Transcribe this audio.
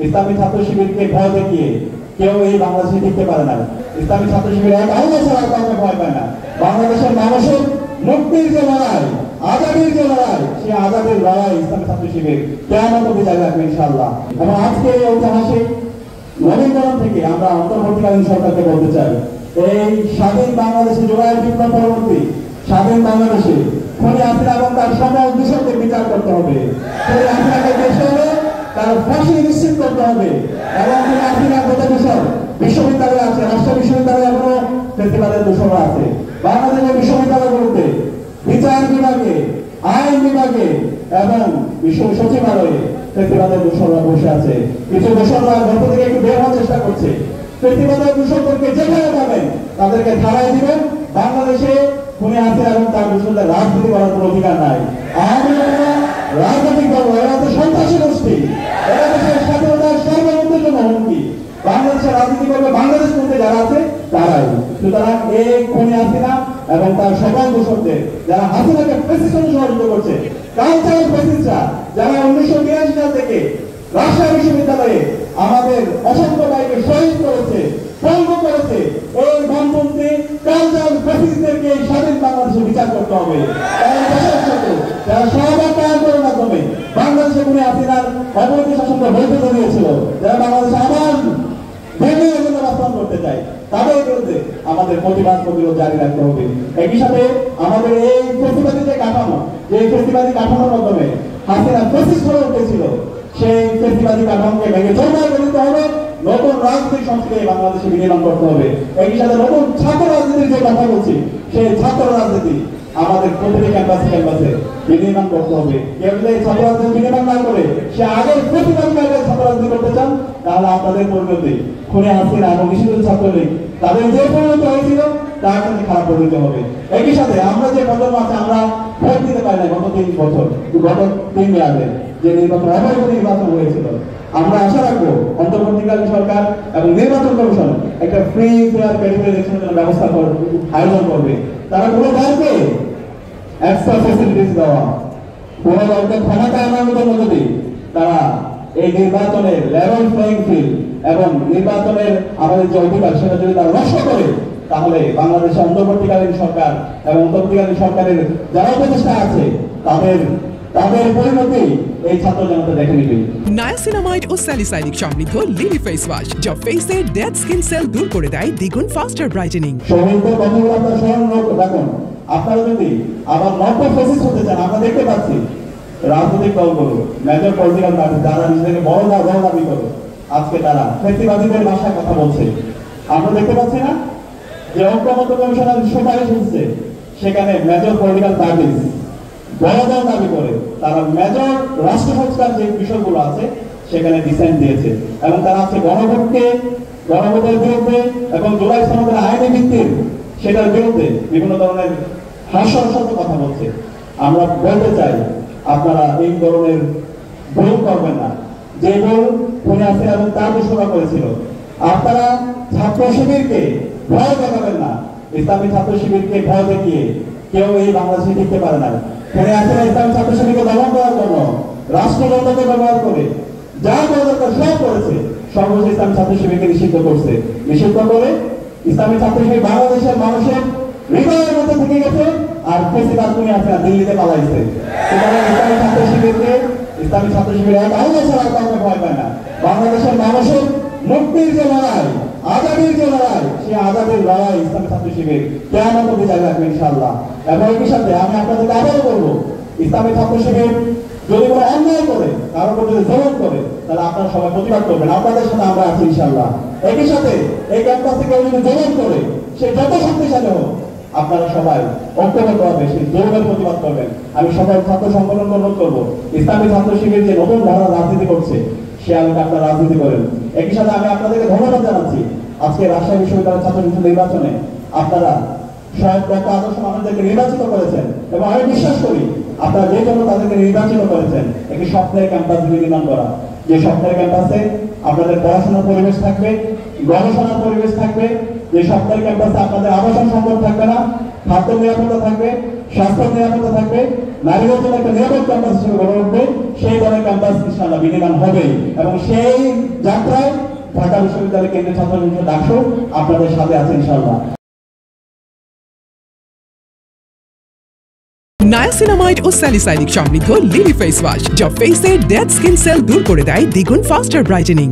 ইসলামী ছাত্র শিবিরকে ভয় দেখিয়ে কেউ এই বাংলাদেশে টিকতে পারে না। ইসলামী ছাত্র শিবির এক আইন ছাড়া কাউকে ভয় পায় না। বাংলাদেশের মানুষের মুক্তির যে লড়াই, আজাদির যে লড়াই, সেই আজাদির লড়াই ইসলামী ছাত্র শিবির কেয়ামত অবধি জারি রাখবে ইনশাআল্লাহ। এবং আজকে এই ঐতিহাসিক নবীকরণ থেকে আমরা অন্তর্বর্তীকালীন সরকারকে বলতে চাই, এই স্বাধীন বাংলাদেশে জুলাই বিপ্লব পরবর্তী স্বাধীন বাংলাদেশে খুনি হাসিনা এবং তার সকল দূষণকে বিচার করতে হবে। খুনি হাসিনাকে দেশে হলে তার ফাঁসি নিশ্চিত করতে হবে। এবং খুনি হাসিনার গত দূষণ বিশ্ববিদ্যালয় আছে, রাষ্ট্র বিশ্ববিদ্যালয়ে এখনো ফেস্টিভ্যালের দূষণ আছে। বাংলাদেশের বিশ্ববিদ্যালয়গুলোতে বিচার বিভাগে, আইন বিভাগে এবং বিশ্ব সচিবালয়ে ফেস্টিভ্যালের দূষণরা বসে আছে। কিছু দূষণরা গল্প থেকে একটু বের হওয়ার চেষ্টা করছে। ফেস্টিভ্যালের দূষণদেরকে যেখানে পাবেন তাদেরকে ধারায় দিবেন। বাংলাদেশে খুনি হাসিনা এবং তার দূষণদের রাজনীতি করার কোনো অধিকার নাই। আওয়ামী লীগ রাজনৈতিক দল, এরা তো সন্ত্রাসী গোষ্ঠী, এরা দেশের স্বাধীনতার সার্বভৌমত্বের জন্য হুমকি। বাংলাদেশের রাজনীতি করবে বাংলাদেশ করতে যারা আছে তারাই। সুতরাং এই খুনি হাসিনা এবং তার সকল দূষণদের যারা হাসিনাকে প্রেসিডেন্ট সহযোগিতা করছে, কালচারাল প্রেসিডেন্টরা যারা 1982 সাল থেকে রাজশাহী বিশ্ববিদ্যালয়ে আমাদের অসংখ্য ভাইকে শহীদ করেছে, পঙ্গু করেছে, এই বামপন্থী কালচারাল প্রেসিডেন্টদেরকে এই স্বাধীন বাংলাদেশে বিচার করতে হবে। যারা সহবার্তা আন্দোলনের মাধ্যমে বাংলাদেশে খুনি হাসিনার অবৈধ শাসনকে বৈধ করিয়েছিল, যারা বাংলাদেশে আবার বাস্তবায়ন করতে চায়, তাদের বিরুদ্ধে আমাদের প্রতিরোধ জারি রাখতে হবে। একই সাথে আমাদের এই ফেস্টিভ্যালি যে কাঠামো, যে ফেস্টিভ্যালি কাঠামোর মাধ্যমে হাসিনা ফ্যাসিস্ট হয়ে উঠেছিল, সেই ফেস্টিভ্যালি কাঠামোকে ভেঙে চৌমার করতে হবে। নতুন রাজনৈতিক সংস্কৃতি বাংলাদেশে বিনির্মাণ করতে হবে। একই সাথে নতুন ছাত্র রাজনীতির যে কথা বলছি, সেই ছাত্র রাজনীতি আমাদের প্রতিটি ক্যাম্পাসে বিনির্মাণ করতে হবে। কেউ যদি ছাত্র রাজনীতি বিনির্মাণ না করে সে আগের ফেস্টিভ্যালি ছাত্র রাজনীতি করতে চান, তাহলে আপনাদের পরিণতি খুনি হাসিনা এবং নিষিদ্ধ ছাত্রলীগ তাদের যে পরিণতি হয়েছিল তার সাথে খারাপ পরিণতি হবে। একই সাথে আমরা যে প্রজন্ম আছে, আমরা ভোট দিতে পারি না গত 3 বছর, গত 3 মেয়াদে যে নির্বাচন অবৈধ নির্বাচন হয়েছিল। আমরা আশা রাখবো অন্তর্বর্তীকালীন সরকার এবং নির্বাচন কমিশন একটা ফ্রি ফেয়ার ক্যান্ডিডেট ইলেকশনের ব্যবস্থা আয়োজন করবে। তারা কোনো দলকে এক্সট্রা ফ্যাসিলিটিস দেওয়া, কোনো দলকে ক্ষমতা আনার মতো তারা এই নির্বাচনের লেভেল প্লেইং ফিল্ড এবং নির্বাচনের আমাদের যে অধিকার সেটা যদি তারা নষ্ট করে, তাহলে বাংলাদেশের অন্তর্বর্তীকালীন সরকার এবং অন্তর্বর্তীকালীন সরকারের যারা উপদেষ্টা আছে তাদের পরিণতি এই ছাত্র জনতা দেখে নিবে। নায়াসিনামাইড ও স্যালিসাইলিক সমৃদ্ধ লিলি ফেস ওয়াশ যা ফেসের ডেড স্কিন সেল দূর করে দেয় দ্বিগুণ ফাস্টার ব্রাইটেনিং। সমস্ত কথাগুলো আপনারা স্মরণ রাখুন। আপনারা যদি আবার নব্য ফেসিস্ট হতে চান, আমরা দেখতে পাচ্ছি রাজনৈতিক দলগুলো, মেজর পলিটিক্যাল পার্টি যারা নিজেদেরকে বড় দাবি করে, আজকে তারা ফেসিবাদীদের ভাষায় কথা বলছে। আমরা দেখতে পাচ্ছি না যে ঐক্যমত্য কমিশনের সুপারিশ হচ্ছে, সেখানে মেজর পলিটিক্যাল পার্টি বড় দল দাবি করে তারা মেজর রাষ্ট্র সংস্কার যে বিষয়গুলো আছে সেখানে ডিসেন্ট দিয়েছে এবং তারা আছে গণভোটের বিরুদ্ধে এবং জুলাই সনদের আইনি ভিত্তির সেটার বিরুদ্ধে বিভিন্ন ধরনের হাস্যরসাত্মক কথা বলছে। আমরা বলতে চাই আপনারা এই ধরনের ভুল করবেন না, যে ভুল খুনি হাসিনা এবং তার দূষণা করেছিল। আপনারা ছাত্র শিবিরকে ভয় দেখাবেন না। ইসলামী ছাত্র শিবিরকে ভয় দেখিয়ে কেউ এই বাংলাদেশে টিকতে পারে না। খুনি হাসিনা ইসলামী ছাত্র শিবিরকে দমন করার জন্য রাষ্ট্রযন্ত্রকে ব্যবহার করে যা করা দরকার সব করেছে। সর্বশেষ ইসলামী ছাত্র শিবিরকে নিষিদ্ধ করছে। নিষিদ্ধ করে ইসলামী ছাত্র শিবির বাংলাদেশের মানুষের হৃদয়ের মধ্যে থেকে গেছে, আর ফেসিবাদ খুনি হাসিনা দিল্লিতে পালাইছে। সুতরাং ইসলামী ছাত্র শিবির এক আইন ছাড়া কাউকে ভয় পায় না। বাংলাদেশের মানুষের মুক্তির যে লড়াই, আজাদির যে লড়াই, সেই আজাদির লড়াই ইসলামী ছাত্র শিবির কেয়ামত অবধি জারি রাখবে ইনশাআল্লাহ। এবং একই সাথে আমি আপনাদেরকে আবারও বলবো, ইসলামী ছাত্র শিবির যদি কোনো অন্যায় করে, কারোর উপর যদি জুলুম করে, তাহলে আপনারা সবাই প্রতিবাদ করবেন। আপনাদের সাথে আমরা আছি ইনশাআল্লাহ। একই সাথে এই ক্যাম্পাস থেকে যদি জুলুম করে, সে যত শক্তিশালী হোক, আপনারা সবাই ঐক্যবদ্ধ হবে সেই জুলুমের প্রতিবাদ করবেন। আমি সকল ছাত্র সংগঠনকে অনুরোধ করবো, ইসলামী ছাত্র শিবির যে নতুন ধারা রাজনীতি করছে সে আলোকে আপনারা রাজনীতি করেন। একই সাথে আমি আপনাদেরকে ধন্যবাদ জানাচ্ছি, আজকে রাজশাহী বিশ্ববিদ্যালয়ের ছাত্র সংসদ নির্বাচনে আপনারা শহীদ ডক্টর আদর্শ আমাদেরকে নির্বাচিত করেছেন এবং আমি বিশ্বাস করি আপনারা যে জন্য তাদেরকে নির্বাচিত করেছেন একটি স্বপ্নের ক্যাম্পাস নির্মাণ করা, যে স্বপ্নের ক্যাম্পাসে আপনাদের পড়াশোনার পরিবেশ থাকবে, গবেষণার পরিবেশ থাকবে, যে স্বপ্নের ক্যাম্পাসে আপনাদের আবাসন সংকট থাকবে না, খাদ্য নিরাপত্তা থাকবে, স্বাস্থ্য নিরাপত্তা থাকবে, নারীদের জন্য একটা নিরাপদ ক্যাম্পাস হিসেবে গড়ে উঠবে, সেই ধরনের ক্যাম্পাস ইনশাআল্লাহ বিনির্মাণ হবে এবং সেই যাত্রায় ঢাকা বিশ্ববিদ্যালয় কেন্দ্রীয় ছাত্র সংসদ ডাকসু আপনাদের সাথে আছে ইনশাআল্লাহ। নায়াসিনামাইড ও স্যালিসাইলিক সমৃদ্ধ লিলি ফেস ওয়াশ, যা ফেসের ডেড স্কিন সেল দূর করে দেয় দ্বিগুণ ফাস্টার ব্রাইটেনিং।